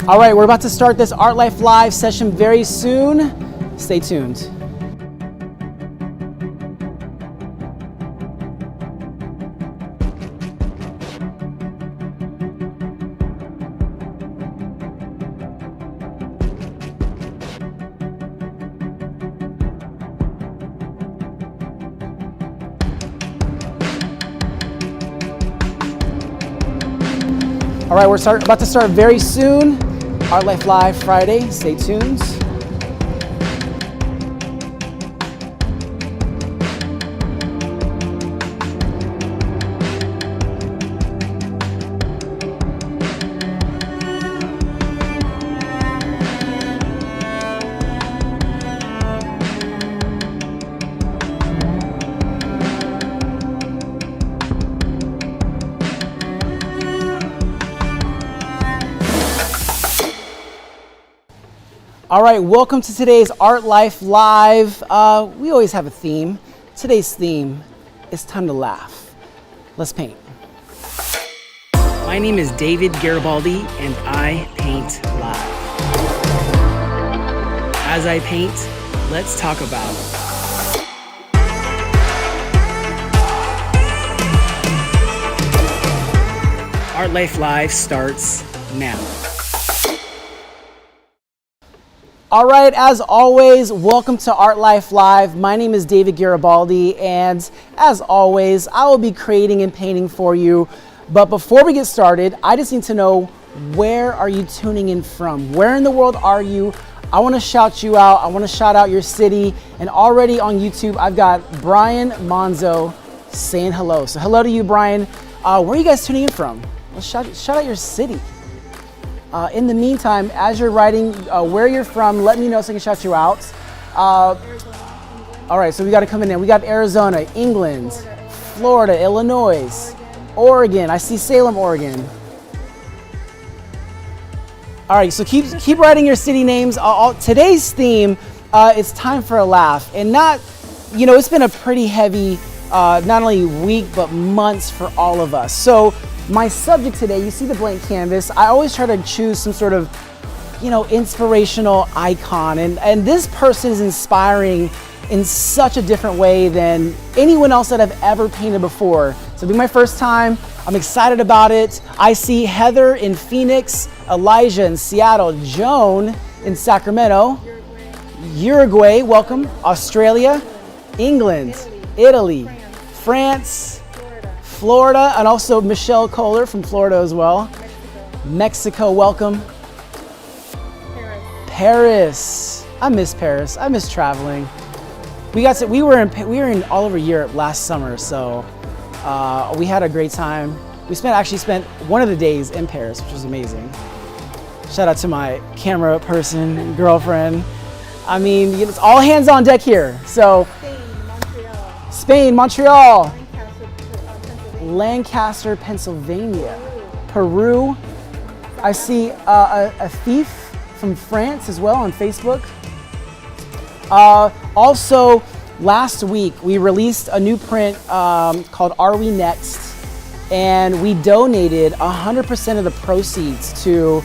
All right, we're about to start this Art Life Live session very soon. Stay tuned. All right, we're about to start very soon. Art Life Live Friday. Stay tuned. All right, welcome to today's Art Life Live. We always have a theme. Today's theme is time to laugh. Let's paint. My name is David Garibaldi and I paint live. As I paint, let's talk about Art Life Live starts now. All right, as always, welcome to Art Life Live. My name is David Garibaldi, and as always, I will be creating and painting for you. But before we get started, I just need to know, where are you tuning in from? Where in the world are you? I want to shout you out. I want to shout out your city. And already on YouTube, I've got Brian Monzo saying hello. So hello to you, Brian. Where are you guys tuning in from? Let's shout out your city. In the meantime, as you're writing where you're from, let me know so I can shout you out. All right, so we got to come in there. We got Arizona, England, Florida, Illinois, Oregon. I see Salem, Oregon. All right, so keep writing your city names. Today's theme is time for a laugh, and not, it's been a pretty heavy, not only week but months for all of us. So my subject today, you see the blank canvas. I always try to choose some sort of, inspirational icon. And this person is inspiring in such a different way than anyone else that I've ever painted before. So it'll be my first time. I'm excited about it. I see Heather in Phoenix, Elijah in Seattle, Joan in Sacramento, Uruguay, welcome, Australia, England, Italy, France, Florida, and also Michelle Kohler from Florida as well. Mexico, welcome. Paris. I miss Paris. I miss traveling. We were in all over Europe last summer, so we had a great time. We actually spent one of the days in Paris, which was amazing. Shout out to my camera person, girlfriend. I mean, it's all hands on deck here. So Spain, Montreal. Lancaster, Pennsylvania, Peru. I see a thief from France as well on Facebook. Also, last week we released a new print called Are We Next? And we donated 100% of the proceeds to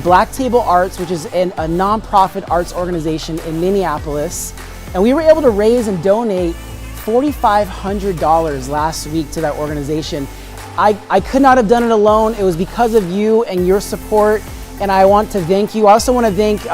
Black Table Arts, which is a nonprofit arts organization in Minneapolis. And we were able to raise and donate $4,500 last week to that organization. I could not have done it alone. It was because of you and your support, and I want to thank you. I also want to thank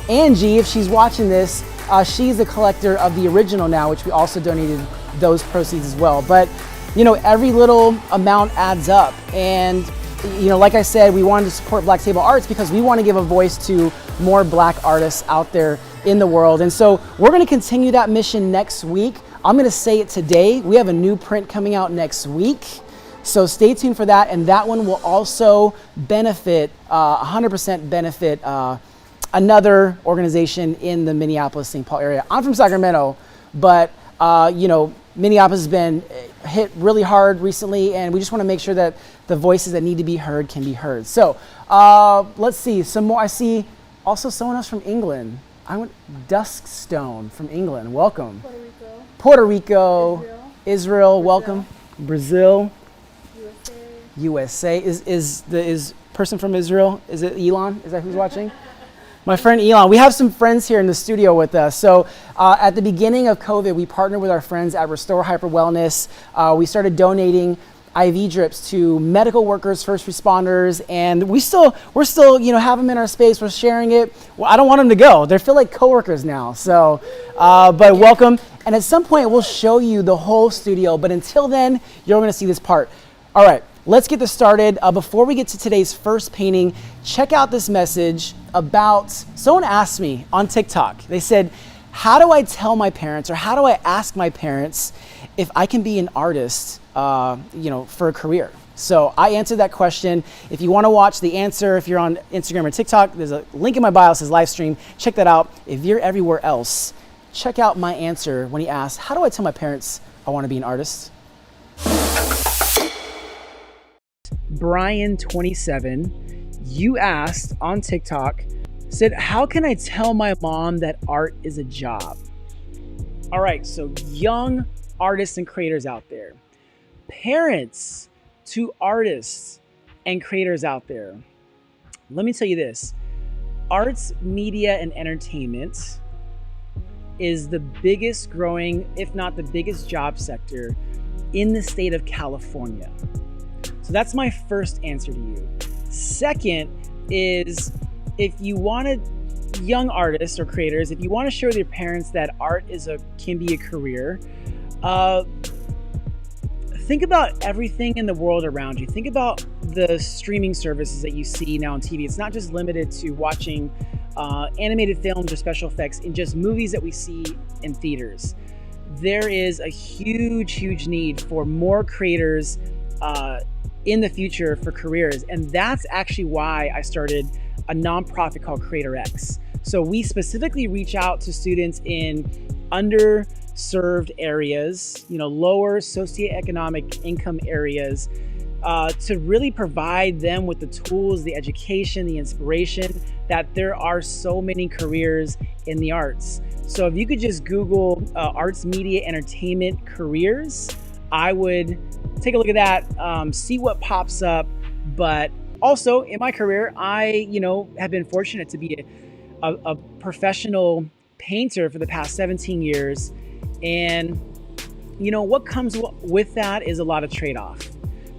Angie, if she's watching this. She's the collector of the original now, which we also donated those proceeds as well. But every little amount adds up, and like I said, we wanted to support Black Table Arts because we want to give a voice to more Black artists out there in the world. And so we're going to continue that mission next week. I'm going to say it today. We have a new print coming out next week. So stay tuned for that. And that one will also benefit, 100% benefit another organization in the Minneapolis-St. Paul area. I'm from Sacramento, but Minneapolis has been hit really hard recently, and we just want to make sure that the voices that need to be heard can be heard. So let's see, some more. I see also someone else from England. Duskstone from England, welcome. Puerto Rico, Israel, welcome. Brazil, USA is person from Israel. Is it Elon? Is that who's watching? My friend Elon. We have some friends here in the studio with us. So at the beginning of COVID, we partnered with our friends at Restore Hyper Wellness. We started donating IV drips to medical workers, first responders, and we're still, have them in our space. We're sharing it. Well, I don't want them to go. They feel like coworkers now. So, but welcome. And at some point, we'll show you the whole studio. But until then, you're going to see this part. All right, let's get this started. Before we get to today's first painting, check out this message about, someone asked me on TikTok. They said, how do I tell my parents, or how do I ask my parents if I can be an artist, for a career? So I answered that question. If you want to watch the answer, if you're on Instagram or TikTok, there's a link in my bio that says live stream. Check that out. If you're everywhere else, check out my answer when he asked, how do I tell my parents I want to be an artist? Brian, 27, you asked on TikTok, said, how can I tell my mom that art is a job? All right, so young artists and creators out there, parents to artists and creators out there, let me tell you this. Arts, media, and entertainment is the biggest growing, if not the biggest job sector in the state of California. So that's my first answer to you. Second is, if you wanted young artists or creators, if you want to share with your parents that art can be a career, think about everything in the world around you. Think about the streaming services that you see now on TV. It's not just limited to watching animated films or special effects in just movies that we see in theaters. There is a huge need for more creators in the future for careers. And that's actually why I started a nonprofit called Creator X. So we specifically reach out to students in underserved areas, lower socioeconomic income areas, to really provide them with the tools, the education, the inspiration that there are so many careers in the arts. So if you could just Google arts, media, entertainment careers, I would take a look at that, see what pops up. But also in my career, I, have been fortunate to be a professional painter for the past 17 years. And, what comes with that is a lot of trade-off.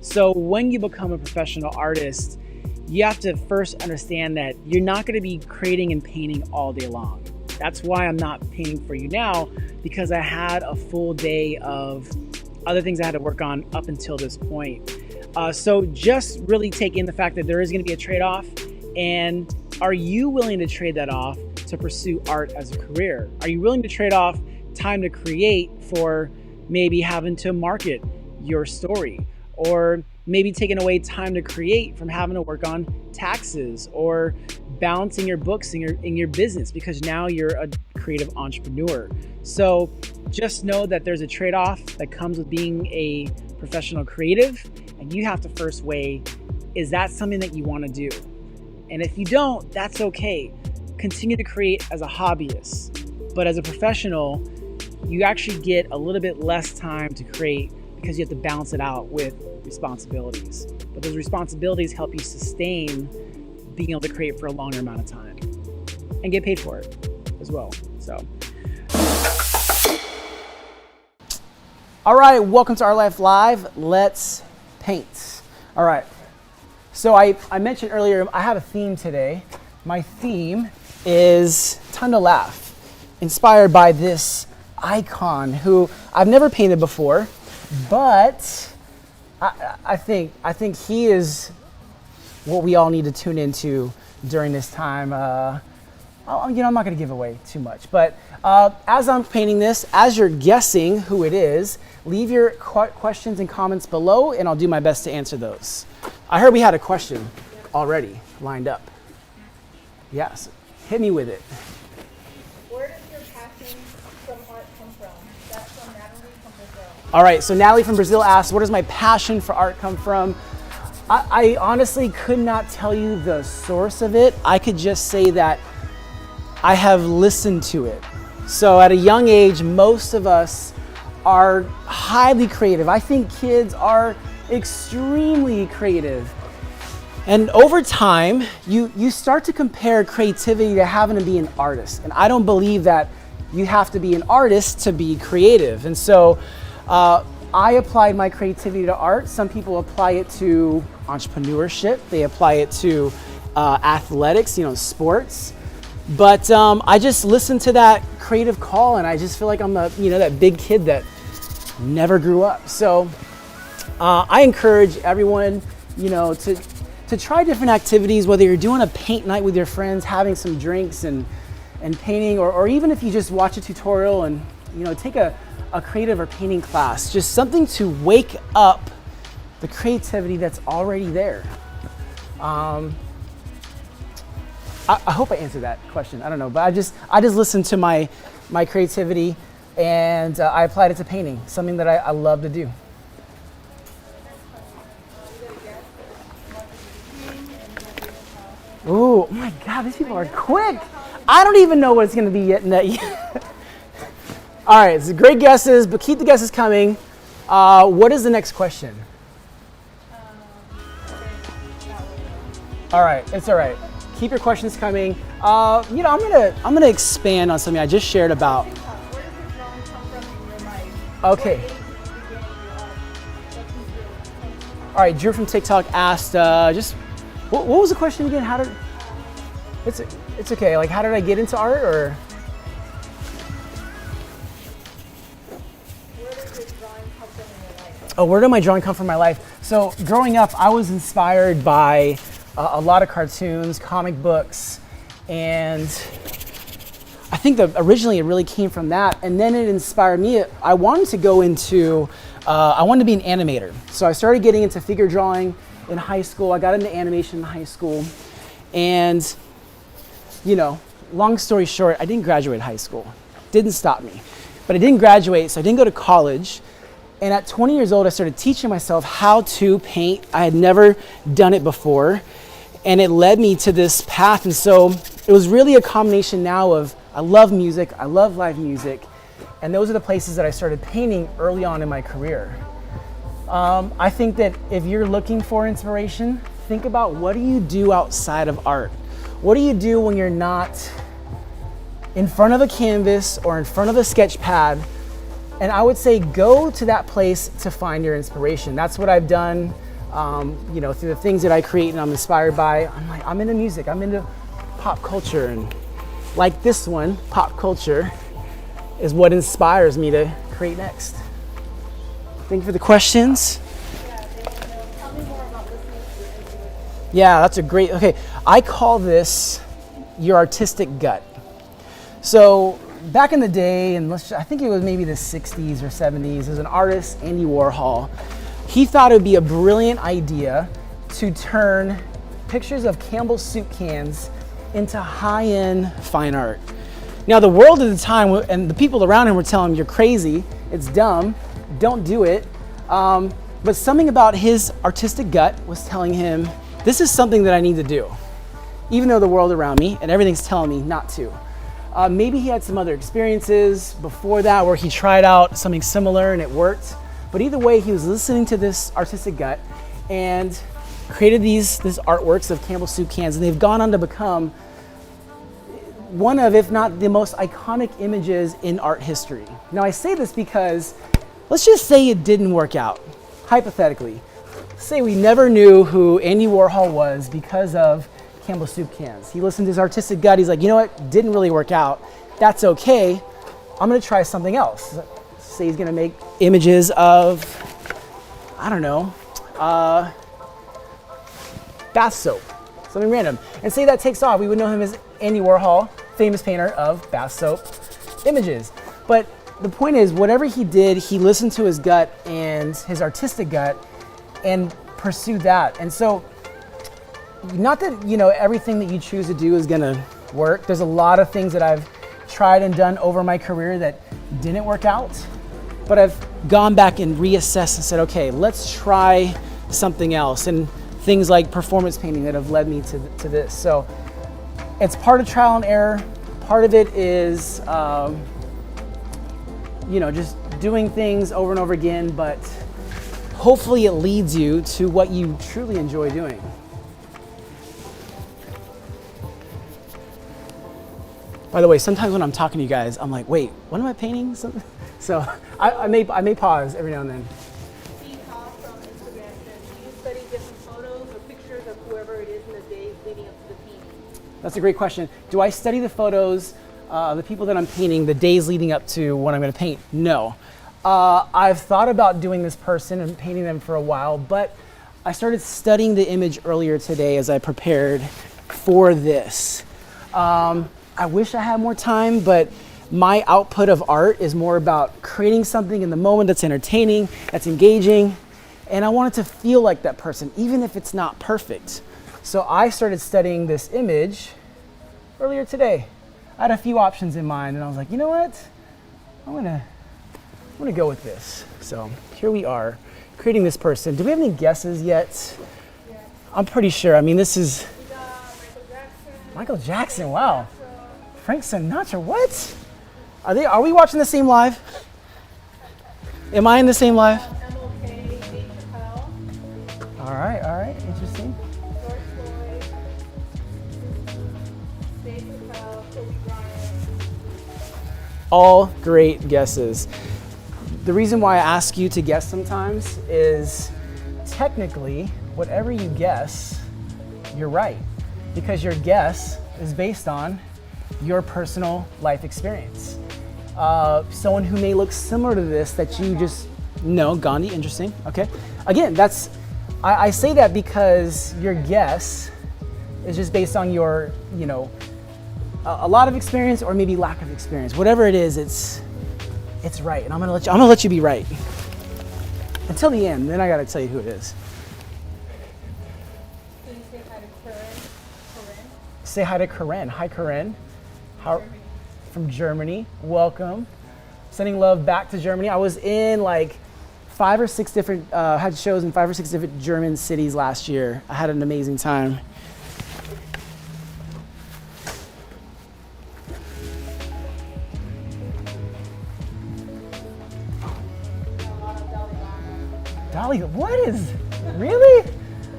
So when you become a professional artist, you have to first understand that you're not going to be creating and painting all day long. That's why I'm not painting for you now, because I had a full day of other things I had to work on up until this point. So just really take in the fact that there is going to be a trade-off, and are you willing to trade that off to pursue art as a career? Are you willing to trade off time to create for maybe having to market your story, or maybe taking away time to create from having to work on taxes or balancing your books in your business because now you're a creative entrepreneur? So just know that there's a trade-off that comes with being a professional creative, and you have to first weigh, is that something that you want to do? And if you don't, that's okay. Continue to create as a hobbyist, but as a professional, you actually get a little bit less time to create because you have to balance it out with responsibilities. But those responsibilities help you sustain being able to create for a longer amount of time and get paid for it as well. So, all right, welcome to Our Life Live. Let's paint. All right, so I mentioned earlier, I have a theme today. My theme is Time to Laugh, inspired by this icon who I've never painted before, but I think he is what we all need to tune into during this time. I'm not going to give away too much, but as I'm painting this, as you're guessing who it is, leave your questions and comments below, and I'll do my best to answer those. I heard we had a question already lined up. Yes, hit me with it. Where does your passion from art come from? That's from Natalie from Brazil. All right, so Natalie from Brazil asked, where does my passion for art come from? I honestly could not tell you the source of it. I could just say that I have listened to it. So at a young age, most of us are highly creative. I think kids are extremely creative. And over time, you start to compare creativity to having to be an artist. And I don't believe that you have to be an artist to be creative. And so I applied my creativity to art. Some people apply it to entrepreneurship. They apply it to athletics, sports. But I just listened to that creative call, and I just feel like I'm that big kid that never grew up. So I encourage everyone, to try different activities, whether you're doing a paint night with your friends, having some drinks and painting, or even if you just watch a tutorial and take a creative or painting class, just something to wake up the creativity that's already there. I hope I answered that question. I don't know, but I just listened to my creativity, and I applied it to painting, something that I love to do. Ooh, oh my God, these people are quick. I don't even know what it's gonna be yet. All right, it's great guesses, but keep the guesses coming. What is the next question? All right, it's all right. Keep your questions coming. I'm gonna expand on something I just shared about. Where does the drawing come from in your life? Okay. What age began your life? All right, Drew from TikTok asked, what was the question again? It's okay. Like, how did I get into art, or? Where does your drawing come from in your life? Oh, where did my drawing come from in my life? So growing up, I was inspired by a lot of cartoons, comic books, and I think that originally it really came from that, and then it inspired me. I wanted to go into, I wanted to be an animator. So I started getting into figure drawing in high school. I got into animation in high school, and long story short, I didn't graduate high school. Didn't stop me, but I didn't graduate, so I didn't go to college. And at 20 years old, I started teaching myself how to paint. I had never done it before, and it led me to this path. And so it was really a combination now of, I love music, I love live music, and those are the places that I started painting early on in my career. I think that if you're looking for inspiration, think about, what do you do outside of art? What do you do when you're not in front of a canvas or in front of a sketch pad? And I would say go to that place to find your inspiration. That's what I've done, through the things that I create and I'm inspired by. I'm into music, I'm into pop culture, and like this one, pop culture is what inspires me to create next. Thank you for the questions. Tell me more about listening to your intuition. Yeah, that's a great, okay. I call this your artistic gut. So back in the day, and I think it was maybe the 60s or 70s, there's an artist, Andy Warhol. He thought it would be a brilliant idea to turn pictures of Campbell's soup cans into high-end fine art. Now, the world at the time, and the people around him were telling him, you're crazy, it's dumb, don't do it. But something about his artistic gut was telling him, this is something that I need to do, even though the world around me and everything's telling me not to. Maybe he had some other experiences before that where he tried out something similar and it worked. But either way, he was listening to this artistic gut and created these artworks of Campbell's soup cans, and they've gone on to become one of, if not the most iconic images in art history. Now, I say this because let's just say it didn't work out, hypothetically. Say we never knew who Andy Warhol was because of Campbell's soup cans. He listened to his artistic gut. He's like, you know what? Didn't really work out. That's okay. I'm going to try something else. Say he's going to make images of, I don't know, bath soap, something random. And say that takes off. We would know him as Andy Warhol, famous painter of bath soap images. But the point is, whatever he did, he listened to his gut and his artistic gut and pursued that. And so, not that, everything that you choose to do is gonna work. There's a lot of things that I've tried and done over my career that didn't work out, but I've gone back and reassessed and said, okay, let's try something else. And things like performance painting that have led me to this. So it's part of trial and error. Part of it is, just doing things over and over again, but hopefully it leads you to what you truly enjoy doing. By the way, sometimes when I'm talking to you guys, I'm like, wait, what am I painting? So I may pause every now and then. Steve Hoff from Instagram says, do you study different photos or pictures of whoever it is in the days leading up to the painting? That's a great question. Do I study the photos of the people that I'm painting the days leading up to when I'm going to paint? No. I've thought about doing this person and painting them for a while, but I started studying the image earlier today as I prepared for this. I wish I had more time, but my output of art is more about creating something in the moment that's entertaining, that's engaging, and I want it to feel like that person, even if it's not perfect. So I started studying this image earlier today. I had a few options in mind, and I was like, you know what? I'm gonna go with this. So here we are, creating this person. Do we have any guesses yet? Yeah. I'm pretty sure. I mean, this is We got Michael Jackson. Michael Jackson. Wow. Frank Sinatra. What? Are we watching the same live? Am I in the same live? MLK, Dave Chappelle, All right. Interesting. George Floyd, Dave Chappelle, Kobe Bryant. All great guesses. The reason why I ask you to guess sometimes is technically, whatever you guess, you're right. Because your guess is based on your personal life experience. Someone who may look similar to this that you just know, Gandhi, interesting, okay. Again, I say that because your guess is just based on your, a lot of experience or maybe lack of experience. Whatever it is, it's right, and I'm gonna let you be right until the end. Then I gotta tell you who it is. Can you say hi to Corinne? Say hi to Corinne. Hi, Corinne. How? From Germany. Welcome. Sending love back to Germany. I was in like 5 or 6 different, had shows in 5 or 6 different German cities last year. I had an amazing time. Dolly, what is, really?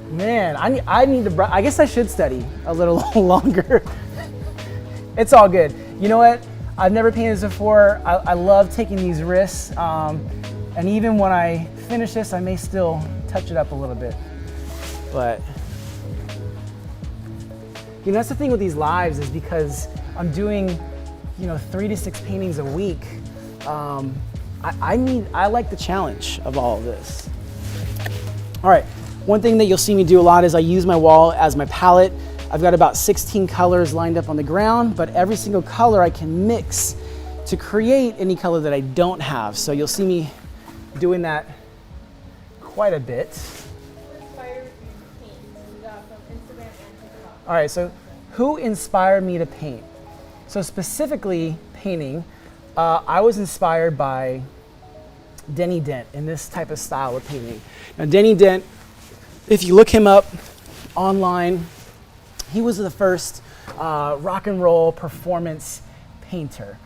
Man, I need to, I guess I should study a little longer. It's all good. You know what? I've never painted this before. I love taking these risks. And even when I finish this, I may still touch it up a little bit. But, that's the thing with these lives is because I'm doing, 3 to 6 paintings a week. I like the challenge of all of this. All right, one thing that you'll see me do a lot is I use my wall as my palette. I've got about 16 colors lined up on the ground, but every single color I can mix to create any color that I don't have. So you'll see me doing that quite a bit. Who inspired you to paint? We got from Instagram and TikTok. All right, so who inspired me to paint? So specifically painting, I was inspired by Denny Dent in this type of style of painting. Now Denny Dent, if you look him up online, he was the first rock and roll performance painter.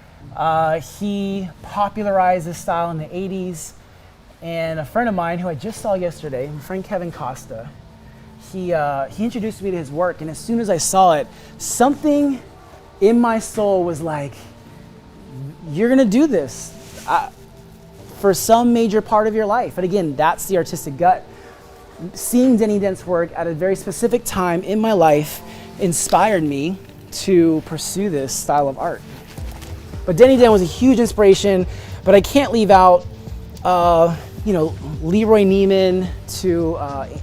He popularized this style in the 80s, and a friend of mine who I just saw yesterday, my friend Kevin Costa, he introduced me to his work, and as soon as I saw it, something in my soul was like, you're gonna do this for some major part of your life. And again, that's the artistic gut. Seeing Denny Dent's work at a very specific time in my life inspired me to pursue this style of art. But Denny Dent was a huge inspiration, but I can't leave out, Leroy Neiman to,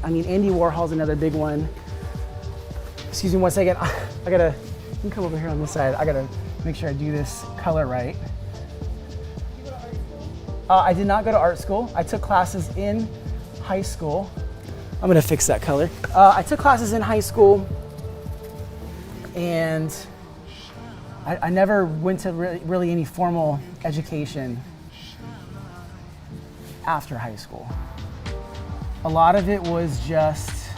Andy Warhol's another big one. Excuse me 1 second. You can come over here on this side. I gotta make sure I do this color right. I did not go to art school. I took classes in high school. I'm gonna fix that color. I took classes in high school, and I never went to really any formal education after high school. A lot of it was just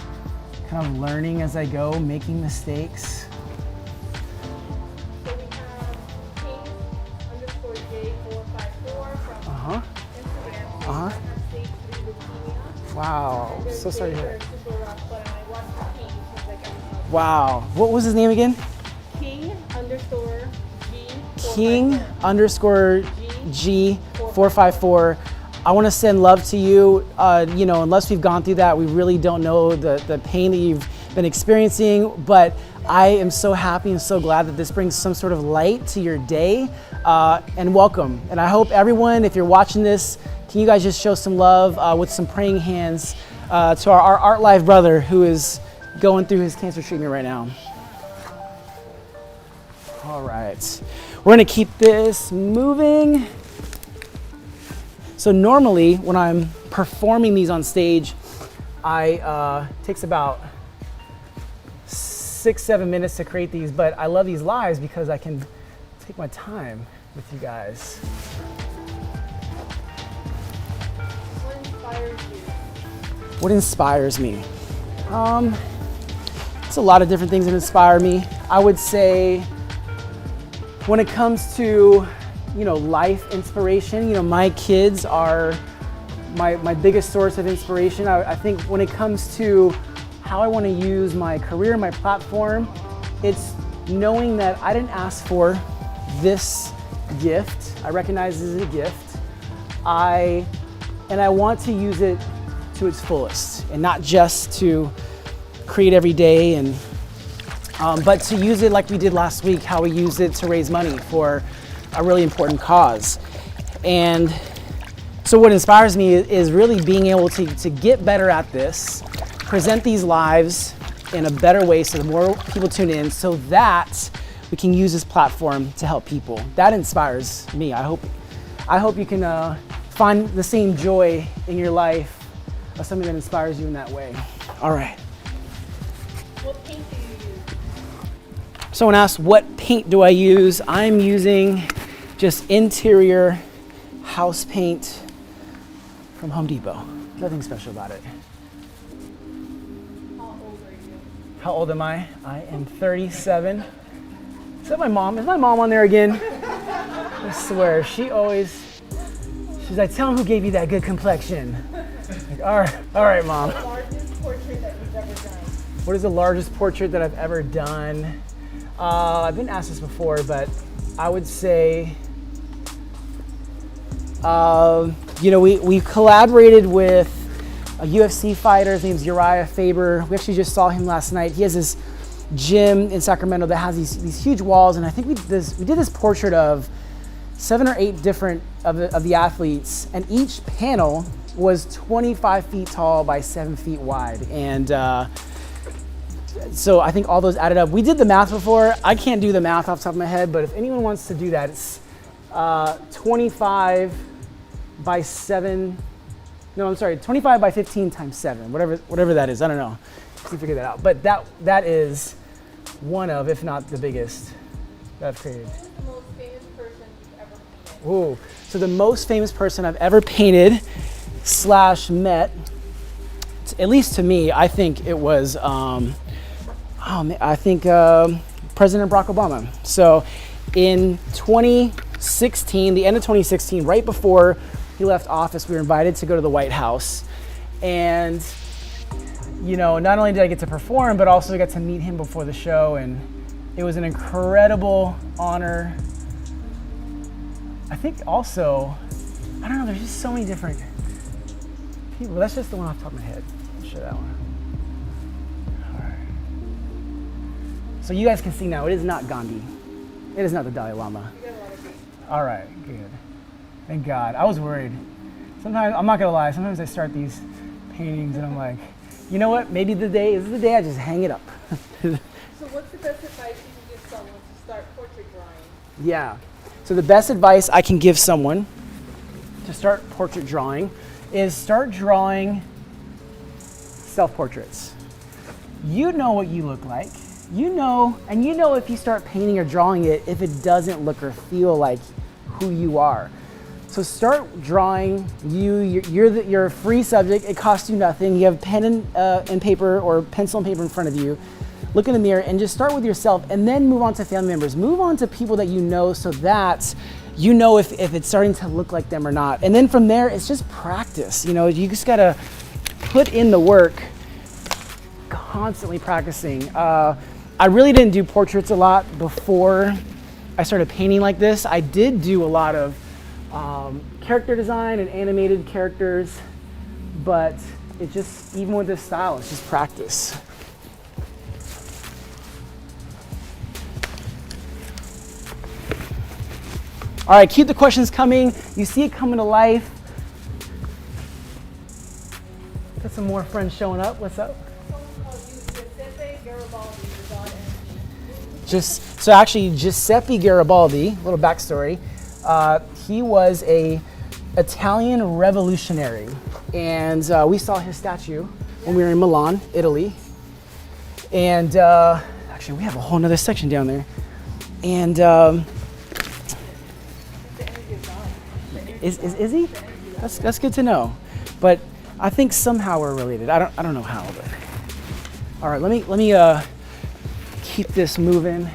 kind of learning as I go, making mistakes. So we have King_J454 from Instagram. Stage 3 leukemia. Wow, And so sorry to hear. Super rough, but I watched the King. He's like, Wow, what was his name again? King_G454. King underscore G454. I want to send love to you. Unless we've gone through that, we really don't know the pain that you've been experiencing, but I am so happy and so glad that this brings some sort of light to your day, and welcome. And I hope everyone, if you're watching this, can you guys just show some love with some praying hands to our Art Life brother who is going through his cancer treatment right now. All right, we're gonna keep this moving. So normally when I'm performing these on stage, takes about 6-7 minutes to create these, but I love these lives because I can take my time with you guys. What inspires you? What inspires me? It's a lot of different things that inspire me. I would say when it comes to, life inspiration, my kids are my biggest source of inspiration. I think when it comes to how I want to use my career, my platform, it's knowing that I didn't ask for this gift. I recognize this is a gift. And I want to use it to its fullest, and not just to create every day, but to use it like we did last week, how we used it to raise money for a really important cause. And so what inspires me is really being able to get better at this, present these lives in a better way so the more people tune in, so that we can use this platform to help people. That inspires me. I hope you can find the same joy in your life of something that inspires you in that way. All right. What paint do you use? Someone asked, what paint do I use? I'm using just interior house paint from Home Depot. Nothing special about it. How old are you? How old am I? I am 37. Is that my mom? Is my mom on there again? I swear, she's like, tell him who gave you that good complexion. Like, all right, Mom. What's the largest portrait that you've ever done? What is the largest portrait that I've ever done? I've been asked this before, but I would say, we collaborated with a UFC fighter. His name's Uriah Faber. We actually just saw him last night. He has this gym in Sacramento that has these huge walls, and I think we did this portrait of 7 or 8 different of the athletes, and each panel was 25 feet tall by 7 feet wide. And so I think all those added up. We did the math before. I can't do the math off the top of my head, but if anyone wants to do that, it's 25 by 7. No, I'm sorry, 25 by 15 times 7, whatever that is. I don't know. You figure that out. But that is one of, if not the biggest, that I've created. Who's the most famous person you've ever painted? Ooh, so the most famous person I've ever painted / met, at least to me, I think it was, President Barack Obama. So in 2016, the end of 2016, right before he left office, we were invited to go to the White House. And, not only did I get to perform, but also I got to meet him before the show. And it was an incredible honor. I think also, I don't know, there's just so many different people. That's just the one off the top of my head. I'll show that one. All right. So you guys can see now, it is not Gandhi. It is not the Dalai Lama. You got a lot of paint. All right, good. Thank God. I was worried. Sometimes, I'm not gonna lie, sometimes I start these paintings and I'm like, you know what, maybe this is the day I just hang it up. So what's the best advice you can give someone to start portrait drawing? Yeah. So the best advice I can give someone to start portrait drawing is start drawing self-portraits. You know what you look like. You know if you start painting or drawing it, if it doesn't look or feel like who you are. So start drawing you're a free subject. It costs you nothing. You have pen and paper or pencil and paper in front of you. Look in the mirror and just start with yourself, and then move on to family members. Move on to people that you know, so that you know if it's starting to look like them or not. And then from there, it's just practice. You just gotta put in the work, constantly practicing. I really didn't do portraits a lot before I started painting like this. I did do a lot of character design and animated characters, but it just, even with this style, it's just practice. All right, keep the questions coming. You see it coming to life. Got some more friends showing up. What's up? Someone called you Giuseppe Garibaldi without So actually, Giuseppe Garibaldi, a little backstory. He was a Italian revolutionary, and we saw his statue when we were in Milan, Italy. And actually, we have a whole nother section down there. And is he? That's good to know. But I think somehow we're related. I don't know how. But all right, let me keep this moving.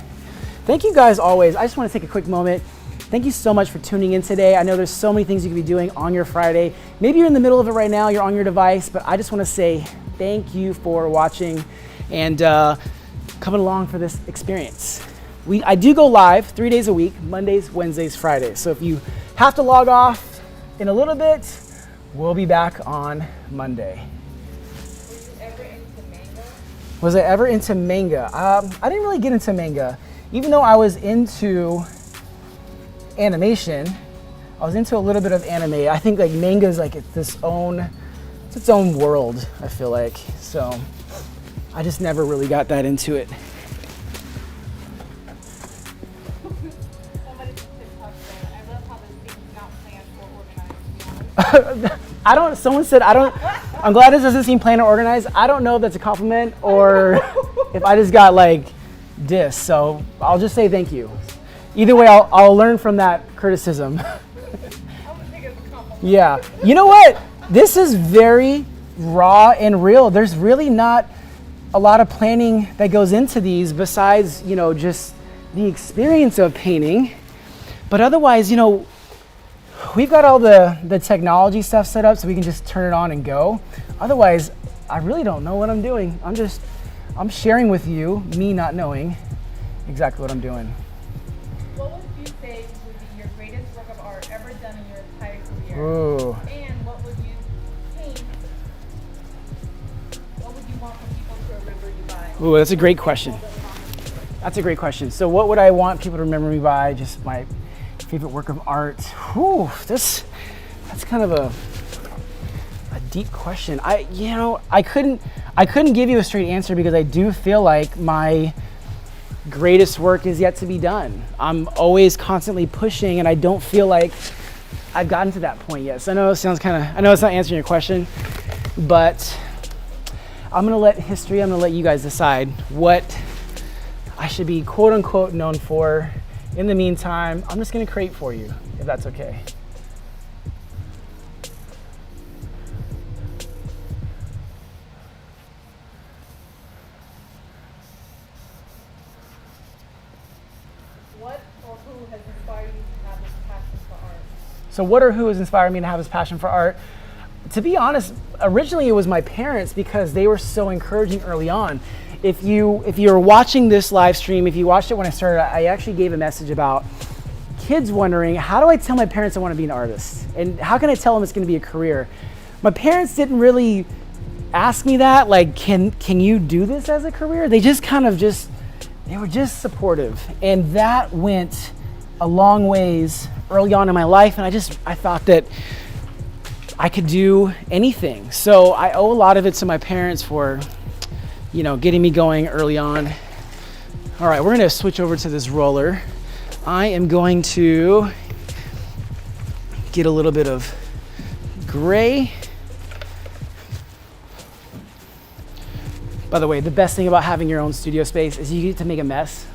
Thank you guys always. I just want to take a quick moment. Thank you so much for tuning in today. I know there's so many things you could be doing on your Friday. Maybe you're in the middle of it right now, you're on your device, but I just want to say thank you for watching and coming along for this experience. I do go live 3 days a week, Mondays, Wednesdays, Fridays. So if you have to log off in a little bit, we'll be back on Monday. Was I ever into manga? I didn't really get into manga. Even though I was into animation, I was into a little bit of anime. I think like manga is like it's its own world, I feel like. So I just never really got that into it. I'm glad this doesn't seem planned or organized. I don't know if that's a compliment or if I just got like diss. So I'll just say thank you. Either way, I'll learn from that criticism. Yeah. You know what? This is very raw and real. There's really not a lot of planning that goes into these besides, just the experience of painting. But otherwise, we've got all the technology stuff set up so we can just turn it on and go. Otherwise, I really don't know what I'm doing. I'm sharing with you, me not knowing exactly what I'm doing. What would you say would be your greatest work of art ever done in your entire career? Ooh. And what would you paint? What would you want for people to remember you by? Ooh, that's a great question. So what would I want people to remember me by? Just my favorite work of art. Whew, that's kind of a deep question. I couldn't give you a straight answer because I do feel like my greatest work is yet to be done. I'm always constantly pushing and I don't feel like I've gotten to that point yet. So I know it's not answering your question, but I'm gonna let you guys decide what I should be quote unquote known for. In the meantime, I'm just gonna create for you, if that's okay. What or who has inspired you to have this passion for art? So what or who has inspired me to have this passion for art? To be honest, originally it was my parents because they were so encouraging early on. If you're watching this live stream, if you watched it when I started, I actually gave a message about kids wondering, how do I tell my parents I want to be an artist? And how can I tell them it's going to be a career? My parents didn't really ask me that, like, can you do this as a career? They just they were just supportive. And that went a long ways early on in my life. And I thought that I could do anything. So I owe a lot of it to my parents for, getting me going early on. All right, we're gonna switch over to this roller. I am going to get a little bit of gray. By the way, the best thing about having your own studio space is you get to make a mess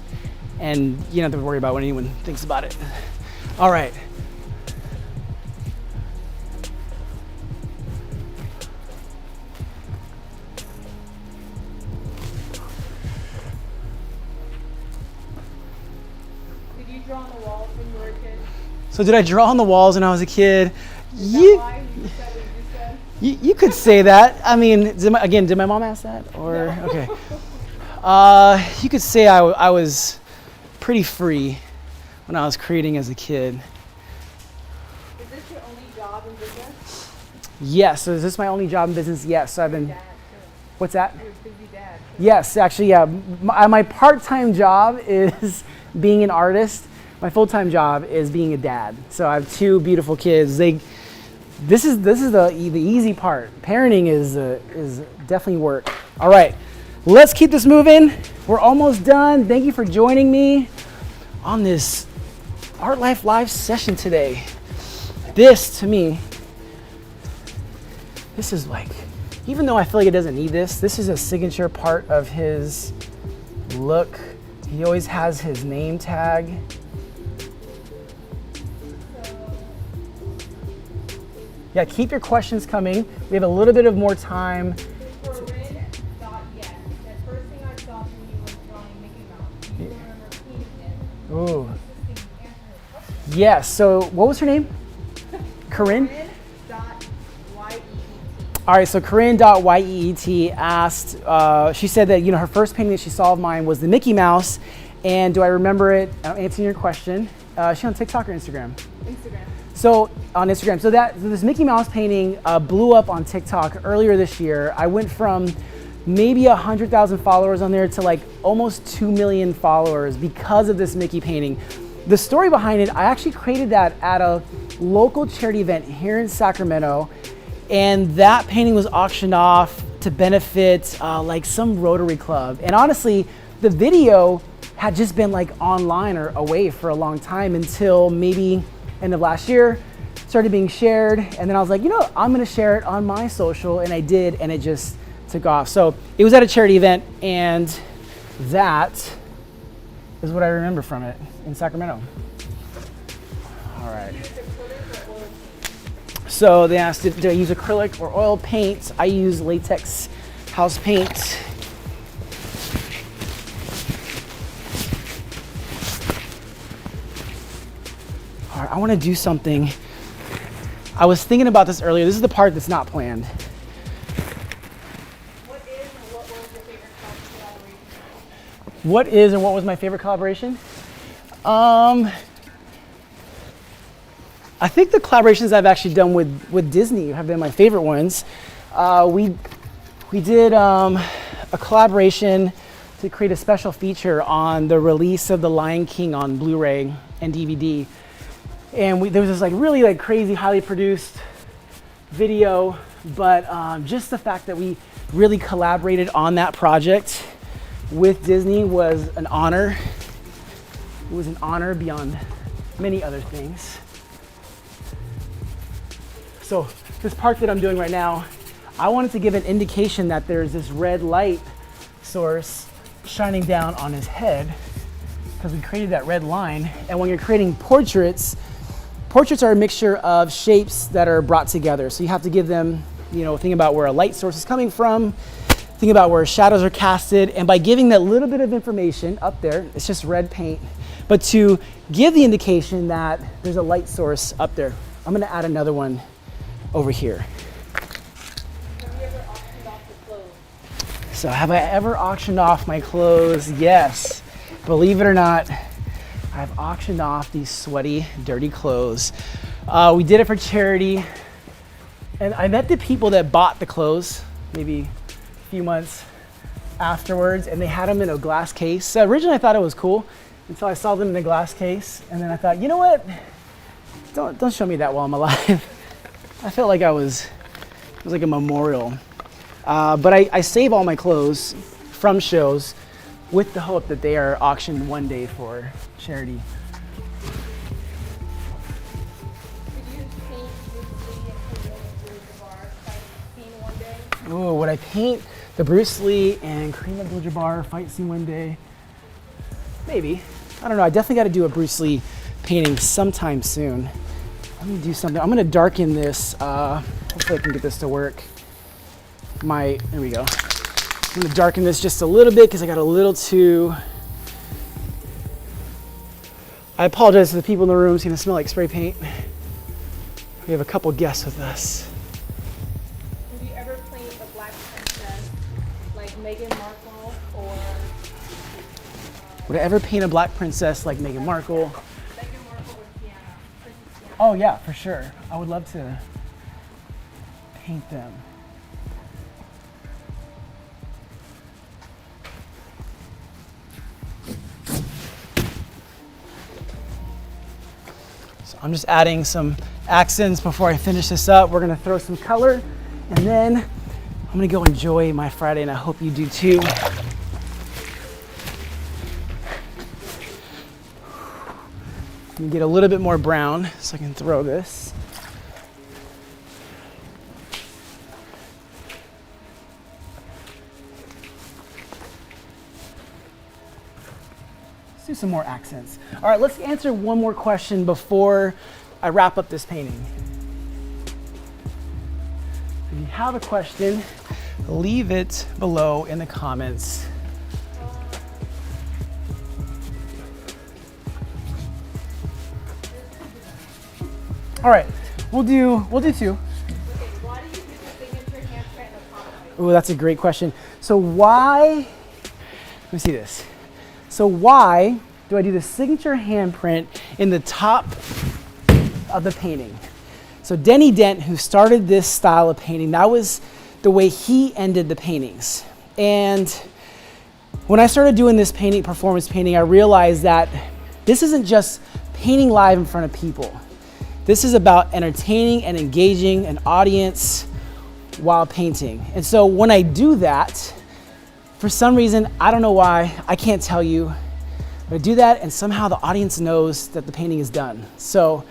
and you don't have to worry about what anyone thinks about it. All right. Draw on the walls when you were a kid? So did I draw on the walls when I was a kid? Is that why you said what you said? You could say that. I mean, did my mom ask that? Or no. Okay. You could say I was pretty free when I was creating as a kid. Is this your only job in business? Yes, so is this my only job in business? Yes, so I've been, Dad, too. what's that? You're a busy dad. Yes, actually, yeah. My part-time job is being an artist. My full-time job is being a dad. So I have two beautiful kids. This is the easy part. Parenting is definitely work. All right, let's keep this moving. We're almost done. Thank you for joining me on this Art Life Live session today. This, to me, this is like, even though I feel like it doesn't need this is a signature part of his look. He always has his name tag. Yeah, keep your questions coming. We have a little bit of more time. Corinne thought yes. The first thing I saw from you was drawing Mickey Mouse. Do you remember painting it? Ooh. Assisting answer his question. Yes, so what was her name? Corinne? Corinne.yeet. All right, so Corinne.yeet asked, she said that, her first painting that she saw of mine was the Mickey Mouse. And do I remember it? I'm answering your question. Is she on TikTok or Instagram? Instagram. So on Instagram, so this Mickey Mouse painting blew up on TikTok earlier this year. I went from maybe 100,000 followers on there to like almost 2 million followers because of this Mickey painting. The story behind it, I actually created that at a local charity event here in Sacramento, and that painting was auctioned off to benefit like some Rotary Club. And honestly, the video had just been like online or away for a long time until maybe end of last year, started being shared, and then I was like, I'm gonna share it on my social, and I did, and it just took off. So it was at a charity event, and that is what I remember from it in Sacramento. All right. So they asked, did I use acrylic or oil paint? I use latex house paint. All right, I want to do something. I was thinking about this earlier. This is the part that's not planned. What is or what was your favorite collaboration? What is or what was my favorite collaboration? I think the collaborations I've actually done with Disney have been my favorite ones. We did a collaboration to create a special feature on the release of The Lion King on Blu-ray and DVD. And there was this like really like crazy, highly produced video, but just the fact that we really collaborated on that project with Disney was an honor. It was an honor beyond many other things. So this part that I'm doing right now, I wanted to give an indication that there's this red light source shining down on his head because we created that red line. And when you're creating portraits are a mixture of shapes that are brought together. So you have to give them, think about where a light source is coming from, think about where shadows are casted, and by giving that little bit of information up there, it's just red paint, but to give the indication that there's a light source up there. I'm gonna add another one over here. Have you ever auctioned off the clothes? So have I ever auctioned off my clothes? Yes. Believe it or not, I've auctioned off these sweaty, dirty clothes. We did it for charity, and I met the people that bought the clothes maybe a few months afterwards, and they had them in a glass case. So originally I thought it was cool until I saw them in a glass case, and then I thought, you know what? Don't show me that while I'm alive. I felt like it was like a memorial. But I save all my clothes from shows with the hope that they are auctioned one day for charity. Did you paint Bruce Lee and Kareem Abdul-Jabbar fight scene one day? Oh, would I paint the Bruce Lee and Kareem Abdul-Jabbar fight scene one day? Maybe. I don't know. I definitely got to do a Bruce Lee painting sometime soon. Let me do something. I'm going to darken this. Hopefully I can get this to work. There we go. I'm going to darken this just a little bit because I got a little too... I apologize to the people in the room. It's going to smell like spray paint. We have a couple guests with us. Would you ever paint a black princess like Meghan Markle or Would I ever paint a black princess like Meghan Markle? Oh yeah, for sure. I would love to paint them. So I'm just adding some accents before I finish this up. We're gonna throw some color, and then I'm gonna go enjoy my Friday, and I hope you do too. I'm gonna get a little bit more brown so I can throw this. Let's do some more accents. All right, let's answer one more question before I wrap up this painting. If you have a question, leave it below in the comments. All right, we'll do two. Okay, why do you do the signature handprint in the top right? Oh, that's a great question. So why, let me see this. So why do I do the signature handprint in the top of the painting? So Denny Dent, who started this style of painting, that was the way he ended the paintings. And when I started doing this painting, performance painting, I realized that this isn't just painting live in front of people. This is about entertaining and engaging an audience while painting. And so when I do that, for some reason, I don't know why, I can't tell you, but I do that and somehow the audience knows that the painting is done. So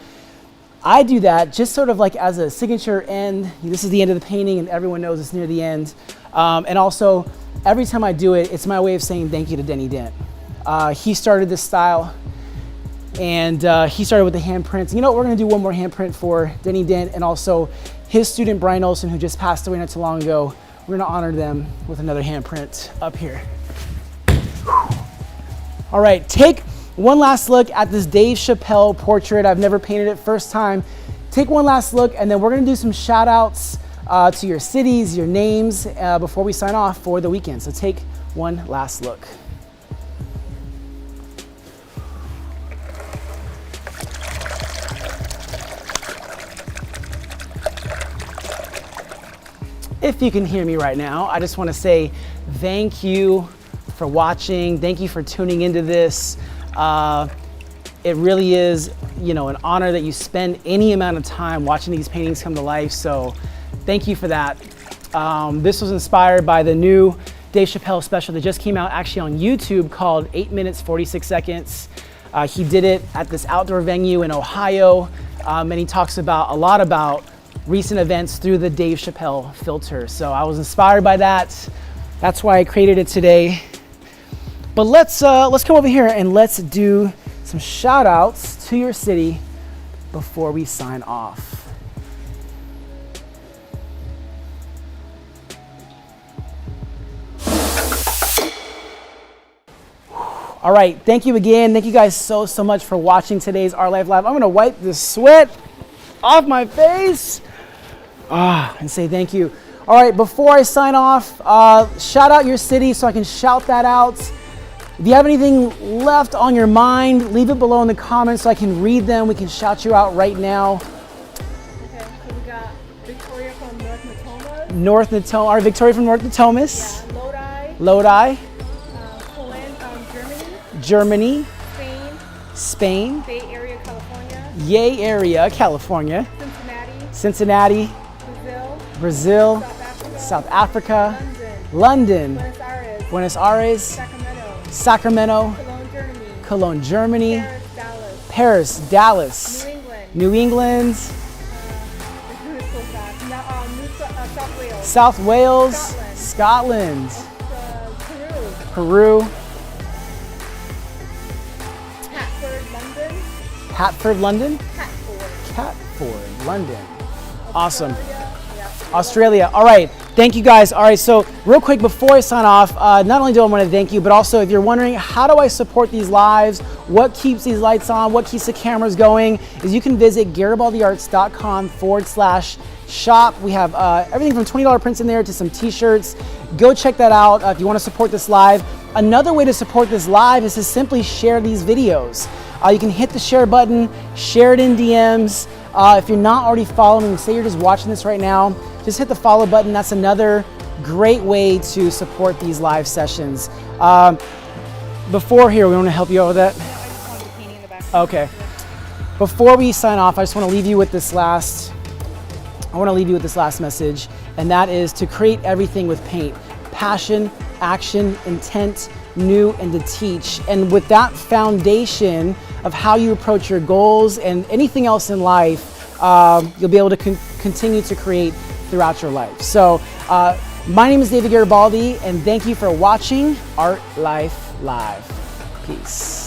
I do that just sort of like as a signature end. This is the end of the painting and everyone knows it's near the end. And also, every time I do it, it's my way of saying thank you to Denny Dent. He started this style. And he started with the handprints. You know what, we're gonna do one more handprint for Denny Dent and also his student Brian Olson, who just passed away not too long ago. We're gonna honor them with another handprint up here. All right, take one last look at this Dave Chappelle portrait. I've never painted it, first time. Take one last look, and then we're gonna do some shout outs to your cities, your names, before we sign off for the weekend. So take one last look. If you can hear me right now, I just want to say thank you for watching. Thank you for tuning into this. It really is, an honor that you spend any amount of time watching these paintings come to life. So thank you for that. This was inspired by the new Dave Chappelle special that just came out actually on YouTube called 8 minutes, 46 seconds. He did it at this outdoor venue in Ohio. And he talks a lot about recent events through the Dave Chappelle filter. So I was inspired by that. That's why I created it today. But let's come over here and let's do some shout outs to your city before we sign off. All right, thank you again. Thank you guys so much for watching today's Our Life Live. I'm gonna wipe the sweat off my face. And say thank you. All right, before I sign off, shout out your city so I can shout that out. If you have anything left on your mind, leave it below in the comments so I can read them. We can shout you out right now. Okay, so we got Victoria from North Natomas. North Natomas, our Victoria from North Natomas. Yeah, Lodi. Poland from Germany. Germany. Spain. Bay Area, California. Yay Area, California. Cincinnati. Brazil. South Africa. London. Buenos Aires. Sacramento. Cologne, Germany. Paris, Dallas. New England. South Wales. Scotland. Peru. Hatford, London. Catford, London. Awesome. Australia. All right. Thank you guys. All right. So real quick before I sign off, not only do I want to thank you, but also if you're wondering how do I support these lives, what keeps these lights on, what keeps the cameras going, is you can visit garibaldiarts.com/shop. We have everything from $20 prints in there to some t-shirts. Go check that out if you want to support this live. Another way to support this live is to simply share these videos. You can hit the share button, share it in DMs. If you're not already following, say you're just watching this right now, just hit the follow button. That's another great way to support these live sessions. Before here, we want to help you out with that. No, I just wanted the painting in the back. Okay. Before we sign off, I just want to leave you with this last message, and that is to create everything with paint. Passion, action, intent, new, and to teach. And with that foundation of how you approach your goals and anything else in life, you'll be able to continue to create throughout your life. So my name is David Garibaldi, and thank you for watching Art Life Live. Peace.